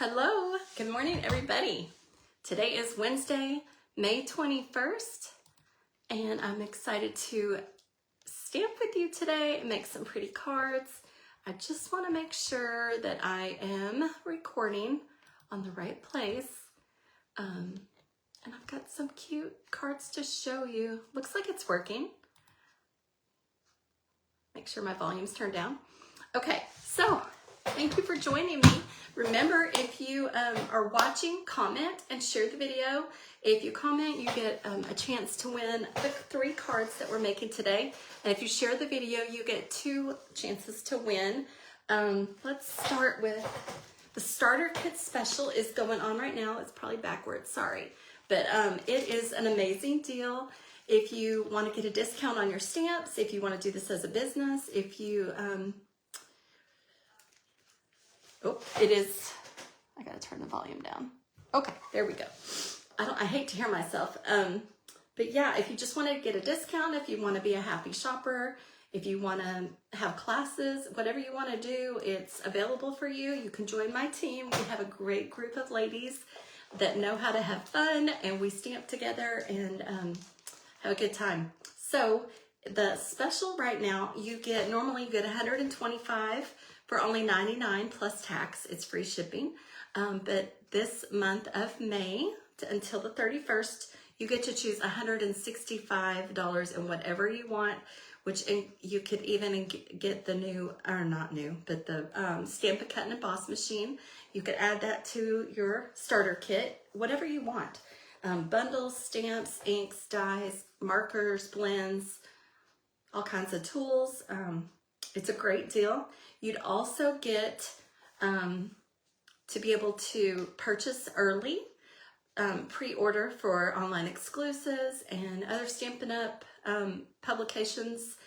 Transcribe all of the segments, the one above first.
Hello, good morning everybody. Today is Wednesday, May 21st, and I'm excited to stamp with you today and make some pretty cards. I just want to make sure that I am recording on the right place. And I've got some cute cards to show you. Looks like it's working. Make sure my volume's turned down. Okay, so thank you for joining me. Remember, if you are watching, comment and share the video. If you comment, you get a chance to win the 3 cards that we're making today. And if you share the video, you get 2 chances to win. Let's start with the starter kit special is going on right now. It's probably backwards, sorry. But it is an amazing deal. If you want to get a discount on your stamps, if you want to do this as a business, if you... it is, I gotta turn the volume down. Okay, there we go. I hate to hear myself. But yeah, if you just want to get a discount, if you want to be a happy shopper, if you want to have classes, whatever you want to do, it's available for you. You can join my team. We have a great group of ladies that know how to have fun, and we stamp together and have a good time. So the special right now, normally you get $125 for only $99 plus tax. It's free shipping. But this month of May until the 31st, you get to choose $165 and whatever you want, which you could even get the new, or not new, but the Stamp-A-Cut and Emboss machine. You could add that to your starter kit, whatever you want. Bundles, stamps, inks, dies, markers, blends, all kinds of tools. It's a great deal. You'd also get to be able to purchase early, pre-order for online exclusives and other Stampin' Up! Publications,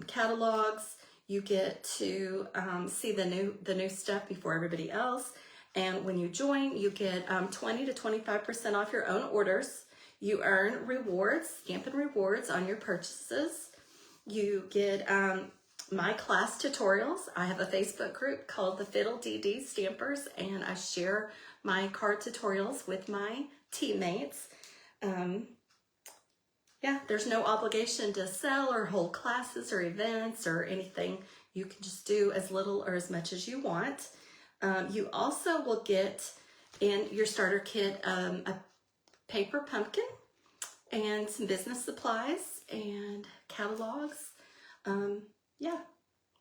catalogs. You get to see the new stuff before everybody else. And when you join, you get 20 to 25% off your own orders. You earn rewards, Stampin' Rewards on your purchases. You get my class tutorials. I have a Facebook group called the Fiddle DD Stampers, and I share my card tutorials with my teammates. Yeah, there's no obligation to sell or hold classes or events or anything. You can just do as little or as much as you want. You also will get in your starter kit a paper pumpkin and some business supplies and catalogs. Yeah,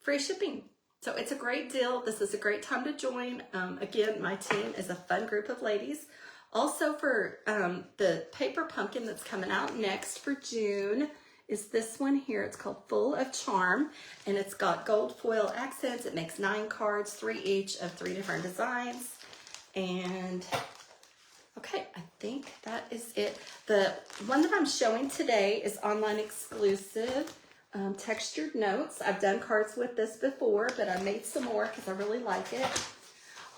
free shipping. So it's a great deal. This is a great time to join. Again, my team is a fun group of ladies. Also for the paper pumpkin that's coming out next for June is this one here. It's called Full of Charm, and it's got gold foil accents. It makes 9 cards, 3 each of 3 different designs. And okay, I think that is it. The one that I'm showing today is online exclusive. Textured notes. I've done cards with this before, but I made some more because I really like it.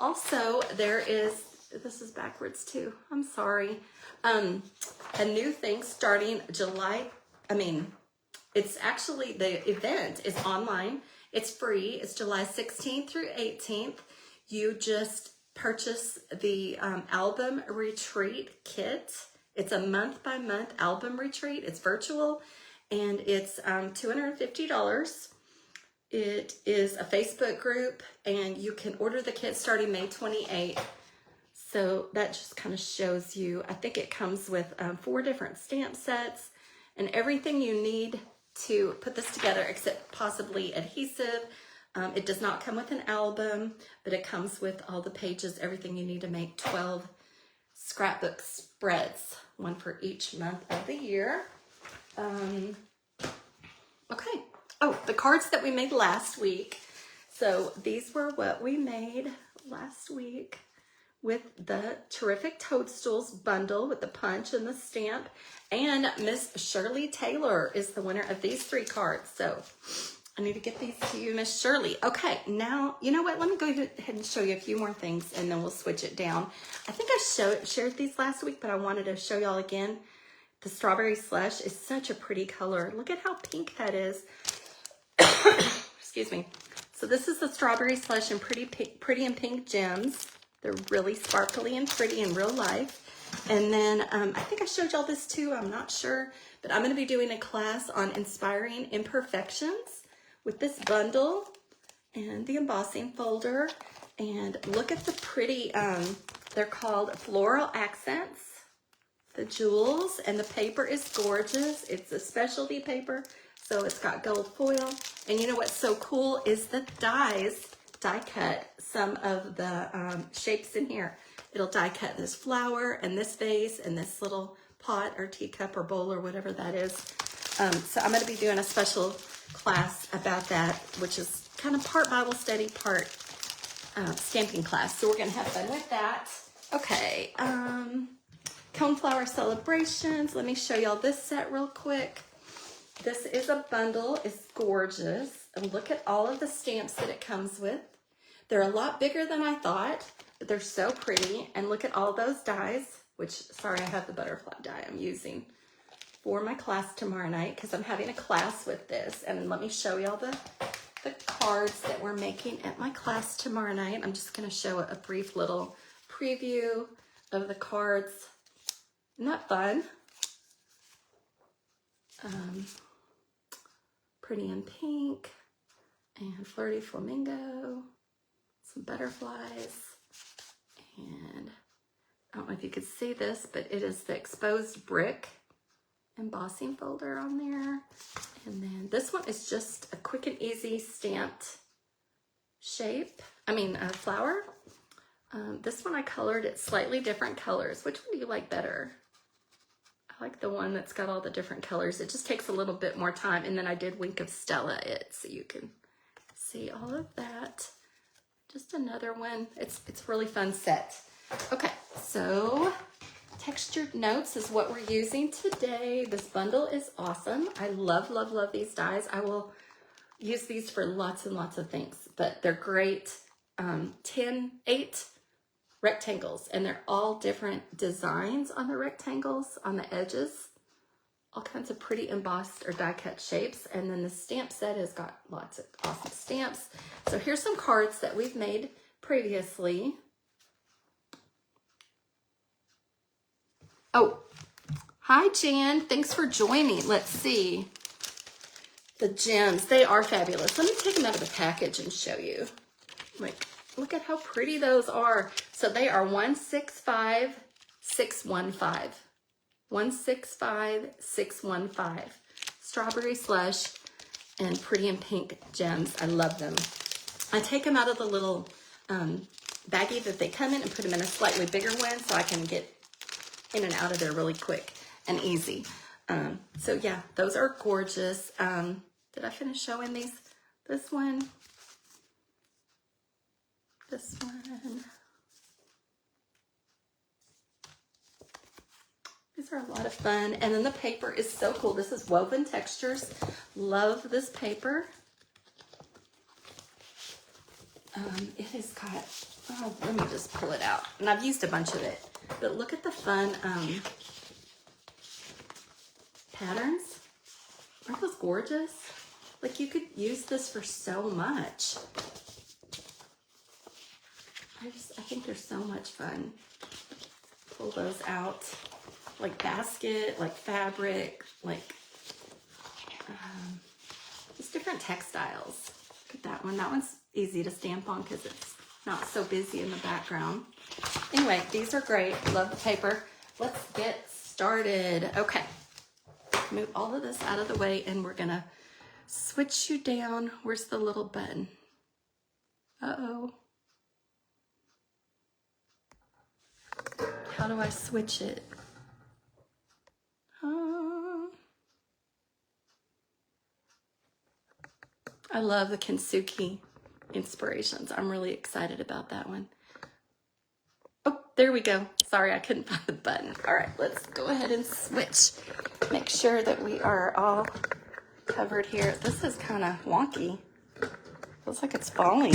Also, this is backwards too. I'm sorry. A new thing starting it's actually, the event is online. It's free. It's July 16th through 18th. You just purchase the album retreat kit. It's a month-by-month album retreat. It's virtual. And it's $250. It is a Facebook group, and you can order the kit starting May 28th. So that just kind of shows you, I think it comes with 4 different stamp sets and everything you need to put this together except possibly adhesive. It does not come with an album, but it comes with all the pages, everything you need to make 12 scrapbook spreads, 1 for each month of the year. Okay. Oh, the cards that we made last week. So these were what we made last week with the terrific Toadstools bundle with the punch and the stamp. And Miss Shirley Taylor is the winner of these 3 cards. So I need to get these to you, Miss Shirley. Okay, now, you know what? Let me go ahead and show you a few more things, and then we'll switch it down. I think I shared these last week, but I wanted to show y'all again. The Strawberry Slush is such a pretty color. Look at how pink that is. Excuse me. So this is the Strawberry Slush in pretty and pink gems. They're really sparkly and pretty in real life. And then I think I showed y'all this too, I'm not sure, but I'm going to be doing a class on inspiring imperfections with this bundle and the embossing folder. And look at the pretty, they're called floral accents, the jewels, and the paper is gorgeous. It's a specialty paper, so it's got gold foil. And you know what's so cool is the die cut some of the shapes in here. It'll die cut this flower and this vase and this little pot or teacup or bowl or whatever that is. So I'm going to be doing a special class about that, which is kind of part Bible study, part stamping class. So we're going to have fun with that. Okay. Coneflower celebrations. Let me show y'all this set real quick. This is a bundle. It's gorgeous. And look at all of the stamps that it comes with. They're a lot bigger than I thought, but they're so pretty. And look at all those dies, which, sorry, I have the butterfly die I'm using for my class tomorrow night because I'm having a class with this. And let me show y'all the cards that we're making at my class tomorrow night. I'm just going to show a brief little preview of the cards. Isn't that fun? Pretty in pink and flirty flamingo, some butterflies, and I don't know if you could see this, but it is the exposed brick embossing folder on there. And then this one is just a quick and easy stamped flower. This one I colored it slightly different colors. Which one do you like better? I like the one that's got all the different colors. It just takes a little bit more time. And then I did Wink of Stella it so you can see all of that. Just another one. It's a really fun set. Okay, so textured notes is what we're using today. This bundle is awesome. I love, love, love these dies. I will use these for lots and lots of things, but they're great. 8 rectangles, and they're all different designs on the rectangles, on the edges, all kinds of pretty embossed or die cut shapes. And then the stamp set has got lots of awesome stamps. So here's some cards that we've made previously. Oh, hi Jan, thanks for joining. Let's see. The gems, they are fabulous. Let me take them out of the package and show you. Like, look at how pretty those are. So they are 165615. 165615. Strawberry slush and pretty and pink gems. I love them. I take them out of the little baggie that they come in and put them in a slightly bigger one so I can get in and out of there really quick and easy. So yeah, those are gorgeous. Did I finish showing these? This one. This one. These are a lot of fun. And then the paper is so cool. This is Woven Textures. Love this paper. It has got, oh, let me just pull it out. And I've used a bunch of it. But look at the fun patterns. Aren't those gorgeous? Like, you could use this for so much. I think they're so much fun. Pull those out. Like basket, like fabric, like just different textiles. Look at that one. That one's easy to stamp on because it's not so busy in the background. Anyway, these are great. Love the paper. Let's get started. Okay. Move all of this out of the way and we're going to switch you down. Where's the little button? Uh-oh. How do I switch it? I love the Kensuke inspirations. I'm really excited about that one. Oh, there we go. Sorry, I couldn't find the button. All right, let's go ahead and switch. Make sure that we are all covered here. This is kind of wonky. Feels like it's falling.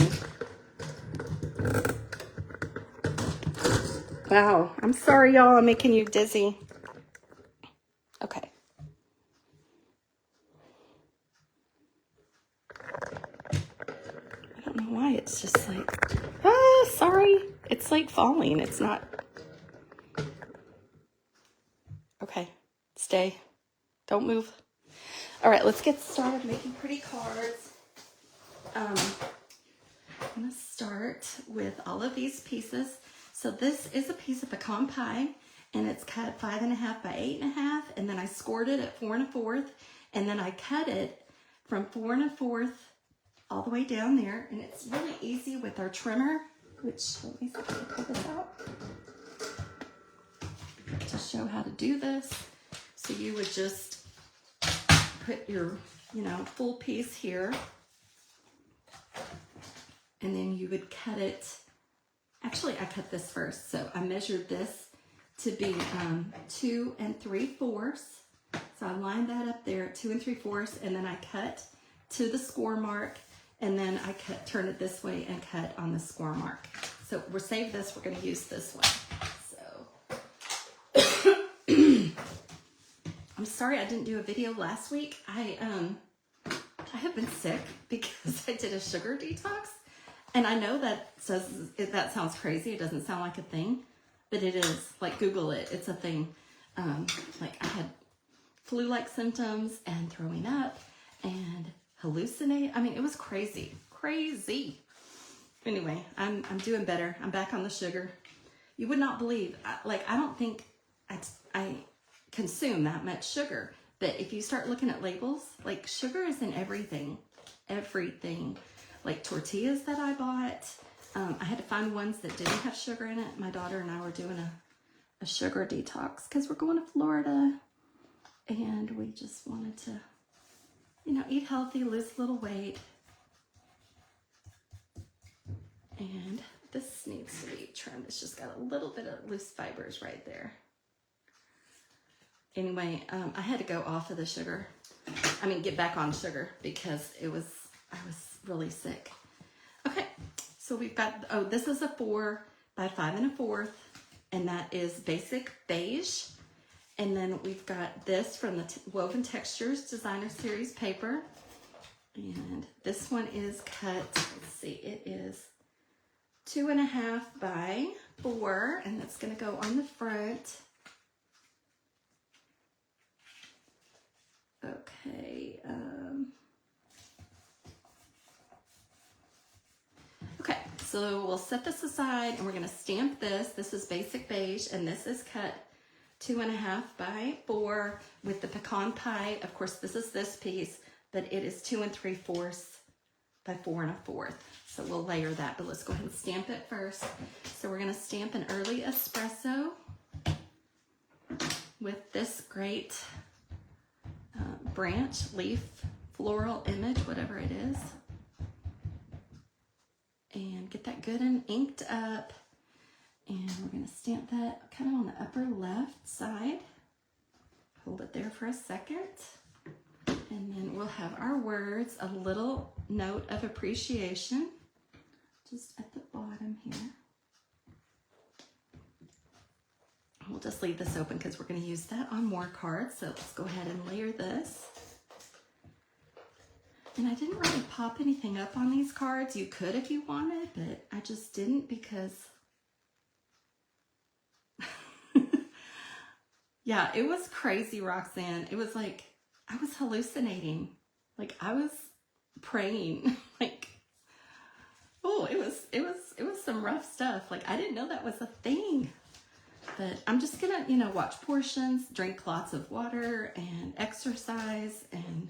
Wow, I'm sorry, y'all. I'm making you dizzy. Okay. I don't know why it's just like, sorry. It's like falling. It's not. Okay, stay. Don't move. All right, let's get started making pretty cards. I'm gonna start with all of these pieces. So this is a piece of pecan pie, and it's cut 5.5 by 8.5, and then I scored it at 4 1/4, and then I cut it from 4 1/4 all the way down there, and it's really easy with our trimmer, which, let me see if I can pull this out to show how to do this. So you would just put your, full piece here, and then you would cut it. Actually, I cut this first, so I measured this to be 2 3/4. So I lined that up there at 2 3/4, and then I cut to the score mark, and then I turn it this way and cut on the score mark. So we'll save this. We're going to use this one. So I'm sorry I didn't do a video last week. I have been sick because I did a sugar detox. And I know that that sounds crazy. It doesn't sound like a thing, but it is. Like, Google it. It's a thing. Like, I had flu-like symptoms and throwing up and hallucinate. I mean, it was crazy. Anyway, I'm doing better. I'm back on the sugar. You would not believe. I don't think I consume that much sugar. But if you start looking at labels, like, sugar is in everything. Everything. Like tortillas that I bought. I had to find ones that didn't have sugar in it. My daughter and I were doing a sugar detox because we're going to Florida. And we just wanted to, eat healthy, lose a little weight. And this needs to be trimmed. It's just got a little bit of loose fibers right there. Anyway, I had to go off of the sugar. Get back on sugar because I was really sick. Okay, so we've got, this is a 4 by 5 1/4, and that is basic beige. And then we've got this from the Woven Textures Designer Series paper. And this one is cut, let's see, it is 2.5 by 4, and that's gonna go on the front. Okay, okay, so we'll set this aside and we're gonna stamp this. This is basic beige, and this is cut 2.5 by 4 with the pecan pie. Of course, this is this piece, but it is 2 3/4 by 4 1/4. So we'll layer that, but let's go ahead and stamp it first. So we're gonna stamp an early espresso with this great branch, leaf, floral image, whatever it is. And get that good and inked up. And we're going to stamp that kind of on the upper left side. Hold it there for a second. And then we'll have our words, a little note of appreciation, just at the bottom here. We'll just leave this open because we're going to use that on more cards. So let's go ahead and layer this. And I didn't really pop anything up on these cards. You could if you wanted, but I just didn't because, yeah, it was crazy, Roxanne. It was like, I was hallucinating. Like, I was praying. Like, oh, it was some rough stuff. Like, I didn't know that was a thing. But I'm just gonna, watch portions, drink lots of water, and exercise, and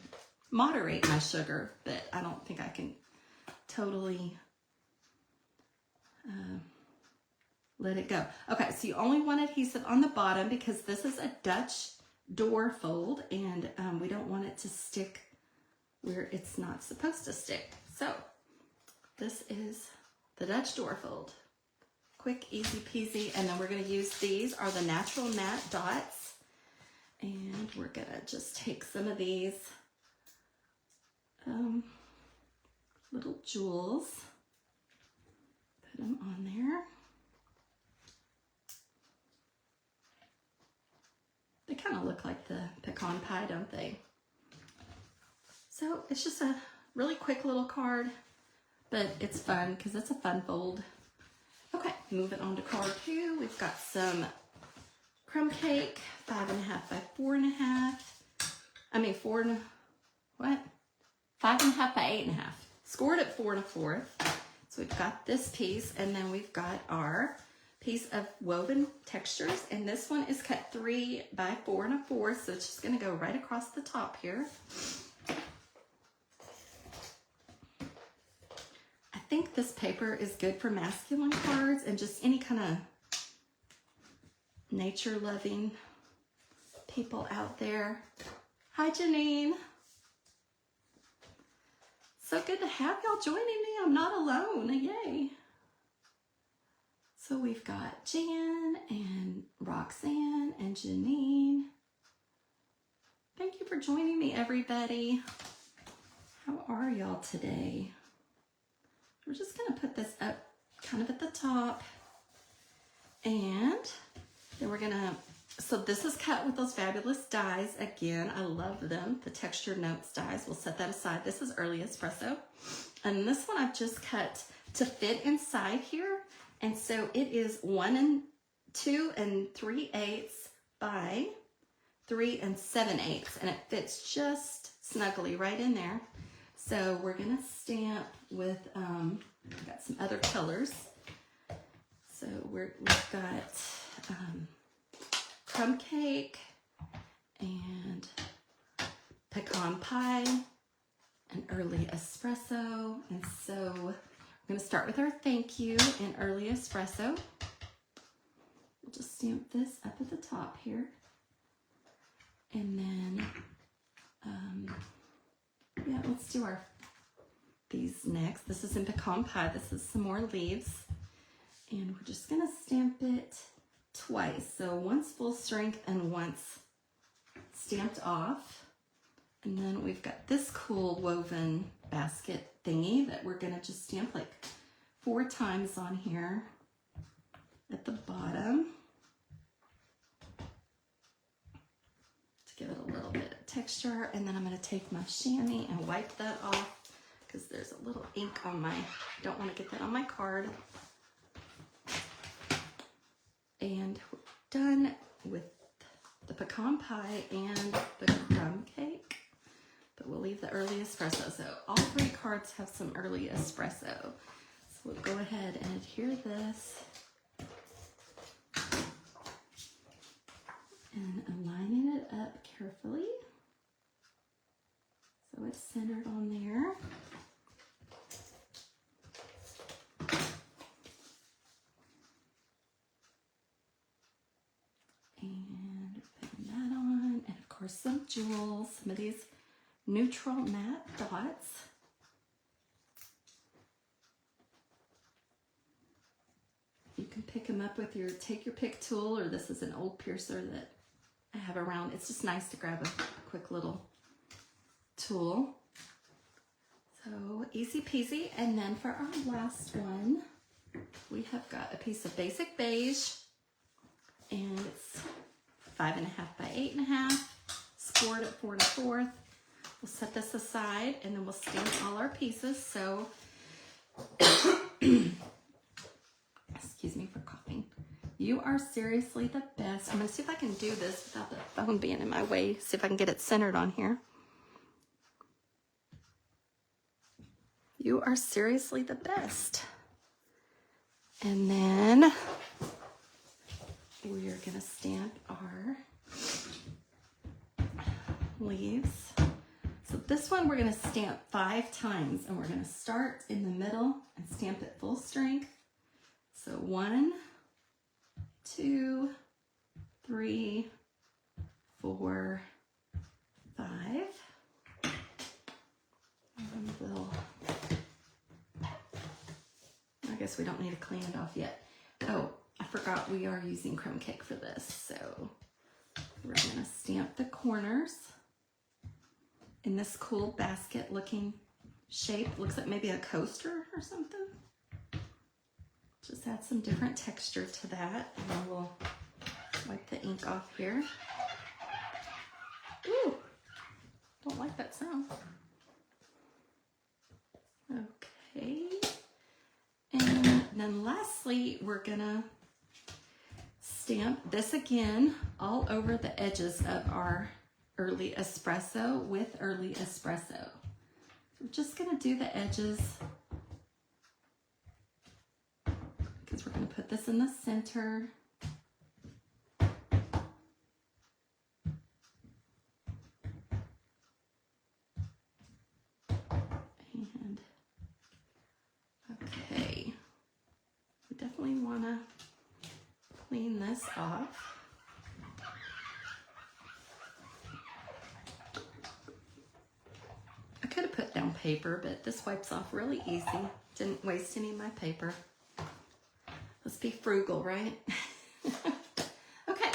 moderate my sugar. But I don't think I can totally let it go. Okay, so you only want adhesive on the bottom because this is a Dutch door fold, and we don't want it to stick where it's not supposed to stick. So this is the Dutch door fold. Quick, easy peasy. And then we're going to use, these are the Natural Matte Dots. And we're going to just take some of these little jewels, put them on there. They kind of look like the pecan pie, don't they? So it's just a really quick little card, but it's fun because it's a fun fold. Okay, Moving on to card 2, we've got some crumb cake, 5.5 by 4.5. I mean, 5.5 by 8.5. Scored at 4 1/4. So we've got this piece, and then we've got our piece of woven textures, and this one is cut 3 by 4 1/4, so it's just going to go right across the top here. I think this paper is good for masculine cards and just any kind of nature-loving people out there. Hi, Janine. So good to have y'all joining me. I'm not alone. Yay. So we've got Jan and Roxanne and Janine. Thank you for joining me, everybody. How are y'all today? We're just going to put this up kind of at the top. And then we're going to, so this is cut with those fabulous dies. Again, I love them. The Textured Notes dies. We'll set that aside. This is Early Espresso. And this one I've just cut to fit inside here. And so it is 1 2 3/8 by 3 7/8. And it fits just snugly right in there. So we're going to stamp with, I've got some other colors. So we've got crumb cake and pecan pie and Early Espresso. And so we're going to start with our thank you in Early Espresso. We'll just stamp this up at the top here. And then, yeah, let's do these next. This is in pecan pie. This is some more leaves. And we're just going to stamp it twice. So once full strength and once stamped off. And then we've got this cool woven basket thingy that we're going to just stamp like 4 times on here at the bottom to give it a little bit of texture. And then I'm going to take my chamois and wipe that off because there's a little ink on my, I don't want to get that on my card. And we're done with the pecan pie and the crumb cake, but we'll leave the Early Espresso. So all 3 cards have some Early Espresso. So we'll go ahead and adhere this and aligning it up carefully so it's centered on there. And putting that on, and of course some jewels, some of these neutral matte dots. You can pick them up with your take your pick tool, or this is an old piercer that I have around. It's just nice to grab a quick little tool. So easy peasy. And then for our last one, we have got a piece of basic beige. And it's 5.5 by 8.5, scored at 4 1/4. We'll set this aside and then we'll stamp all our pieces. So, excuse me for coughing. You are seriously the best. I'm going to see if I can do this without the phone being in my way. See if I can get it centered on here. You are seriously the best. And then we are going to stamp our leaves. So this one we're going to stamp 5 times, and we're going to start in the middle and stamp it full strength. So 1, 2, 3, 4, 5. And we'll, I guess we don't need to clean it off yet. Oh, I forgot we are using crumb cake for this, so we're going to stamp the corners in this cool basket looking shape. Looks like maybe a coaster or something. Just add some different texture to that, and then we'll wipe the ink off here. Ooh, don't like that sound. Okay, and And then lastly, we're gonna stamp this again all over the edges of our Early Espresso with Early Espresso. We're just gonna do the edges because we're gonna put this in the center. And okay, we definitely wanna clean this off. I could have put down paper, but this wipes off really easy. Didn't waste any of my paper. Let's be frugal, right? Okay,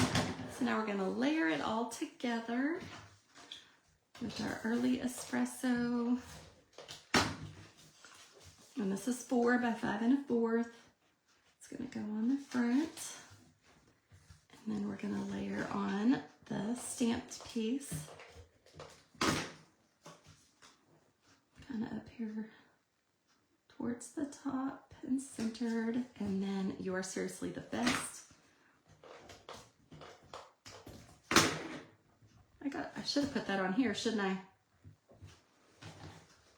so now we're gonna layer it all together with our Early Espresso. And this is 4 by 5 1/4. It's gonna go on the front. And then we're gonna layer on the stamped piece. Kind of up here towards the top and centered. And then You Are Seriously the Best. I should have put that on here, shouldn't I?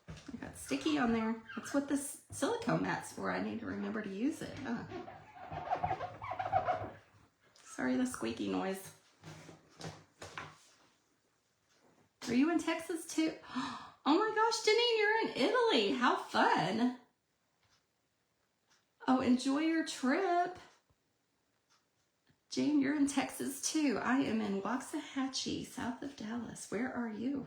I got sticky on there. That's what this silicone mat's for. I need to remember to use it. Sorry, the squeaky noise. Are you in Texas too? Oh my gosh, Janine, you're in Italy. How fun. Oh, enjoy your trip. Jane, you're in Texas too. I am in Waxahachie, south of Dallas. Where are you?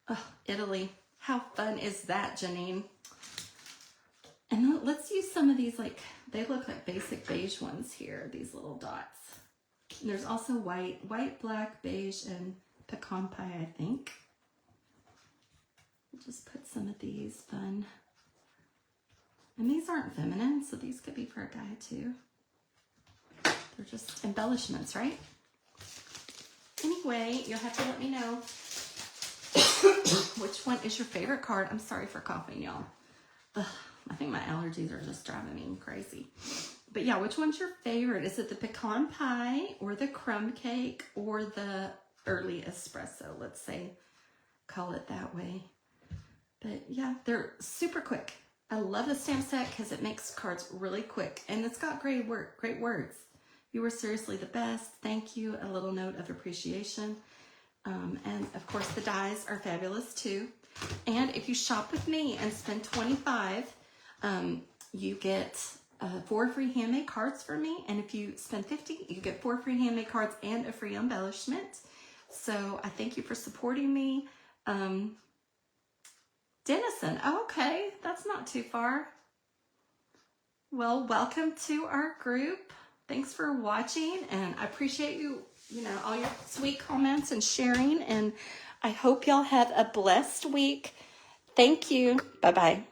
Oh, Italy. How fun is that, Janine? And let's use some of these, like, they look like basic beige ones here, these little dots. And there's also white, black, beige, and pecan pie, I think. We'll just put some of these fun. And these aren't feminine, so these could be for a guy too. They're just embellishments, right? Anyway, you'll have to let me know which one is your favorite card. I'm sorry for coughing, y'all. I think my allergies are just driving me crazy. But yeah, which one's your favorite? Is it the pecan pie or the crumb cake or the Early Espresso? Let's say, call it that way. But yeah, they're super quick. I love the stamp set because it makes cards really quick, and it's got great words. You were seriously the best. Thank you. A little note of appreciation. And of course the dies are fabulous too. And if you shop with me and spend $25, you get 4 free handmade cards from me. And if you spend $50, you get 4 free handmade cards and a free embellishment. So I thank you for supporting me. Denison, oh, okay, that's not too far. Well, welcome to our group. Thanks for watching, and I appreciate you, all your sweet comments and sharing, and I hope y'all have a blessed week. Thank you. Bye-bye.